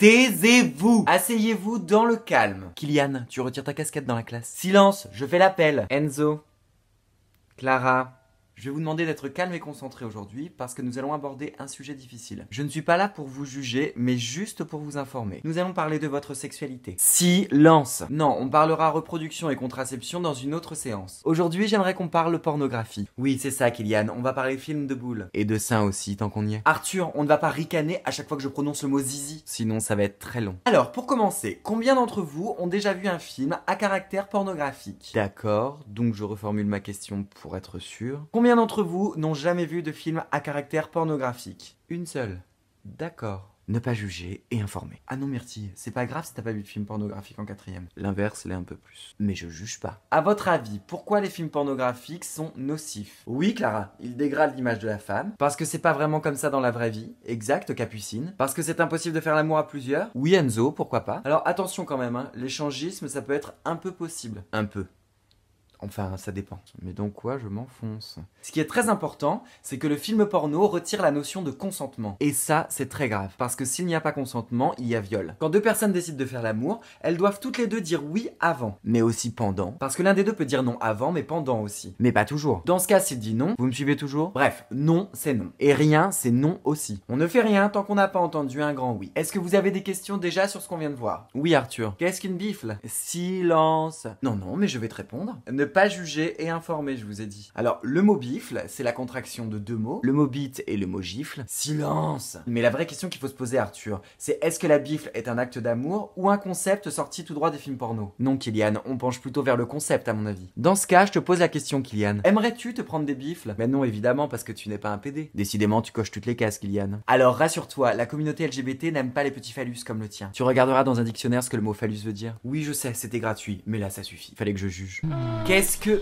Taisez-vous. Asseyez-vous dans le calme. Kylian, tu retires ta casquette dans la classe. Silence, je fais l'appel. Enzo. Clara. Je vais vous demander d'être calme et concentré aujourd'hui parce que nous allons aborder un sujet difficile. Je ne suis pas là pour vous juger, mais juste pour vous informer. Nous allons parler de votre sexualité. Silence. Non, on parlera reproduction et contraception dans une autre séance. Aujourd'hui, j'aimerais qu'on parle pornographie. Oui, c'est ça, Kylian, on va parler film de boules. Et de seins aussi, tant qu'on y est. Arthur, on ne va pas ricaner à chaque fois que je prononce le mot zizi. Sinon, ça va être très long. Alors, pour commencer, combien d'entre vous ont déjà vu un film à caractère pornographique? D'accord, donc je reformule ma question pour être sûr. Combien d'entre vous n'ont jamais vu de film à caractère pornographique? Une seule. D'accord. Ne pas juger et informer. Ah non Myrtille, c'est pas grave si t'as pas vu de film pornographique en quatrième. L'inverse l'est un peu plus. Mais je juge pas. À votre avis, pourquoi les films pornographiques sont nocifs? Oui Clara, ils dégradent l'image de la femme. Parce que c'est pas vraiment comme ça dans la vraie vie. Exact, Capucine. Parce que c'est impossible de faire l'amour à plusieurs. Oui Enzo, pourquoi pas. Alors attention quand même, hein. L'échangisme ça peut être un peu possible. Un peu. Enfin, ça dépend. Mais donc quoi, je m'enfonce. Ce qui est très important, c'est que le film porno retire la notion de consentement. Et ça, c'est très grave. Parce que s'il n'y a pas consentement, il y a viol. Quand deux personnes décident de faire l'amour, elles doivent toutes les deux dire oui avant. Mais aussi pendant. Parce que l'un des deux peut dire non avant, mais pendant aussi. Mais pas toujours. Dans ce cas, s'il dit non, vous me suivez toujours? Bref, non, c'est non. Et rien, c'est non aussi. On ne fait rien tant qu'on n'a pas entendu un grand oui. Est-ce que vous avez des questions déjà sur ce qu'on vient de voir? Oui, Arthur. Qu'est-ce qu'une bifle? Silence. Non, mais je vais te répondre. Ne pas juger et informer, je vous ai dit. Alors, le mot bifle, c'est la contraction de deux mots, le mot bite et le mot gifle. Silence. Mais la vraie question qu'il faut se poser, Arthur, c'est est-ce que la bifle est un acte d'amour ou un concept sorti tout droit des films porno? Non, Kylian, on penche plutôt vers le concept à mon avis. Dans ce cas, je te pose la question, Kylian. Aimerais-tu te prendre des bifles? Mais non, évidemment, parce que tu n'es pas un PD. Décidément, tu coches toutes les cases, Kylian. Alors, rassure-toi, la communauté LGBT n'aime pas les petits phallus comme le tien. Tu regarderas dans un dictionnaire ce que le mot phallus veut dire. Oui, je sais, c'était gratuit, mais là, ça suffit. Fallait que je juge. Qu'est-ce que...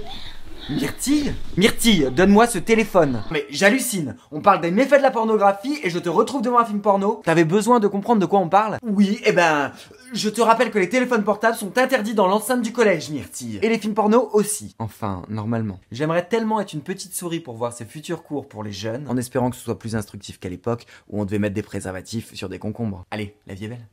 Myrtille? Myrtille, donne-moi ce téléphone. Mais j'hallucine. On parle des méfaits de la pornographie et je te retrouve devant un film porno. T'avais besoin de comprendre de quoi on parle? Oui, je te rappelle que les téléphones portables sont interdits dans l'enceinte du collège, Myrtille. Et les films porno aussi. Enfin, normalement. J'aimerais tellement être une petite souris pour voir ces futurs cours pour les jeunes, en espérant que ce soit plus instructif qu'à l'époque où on devait mettre des préservatifs sur des concombres. Allez, la vie est belle.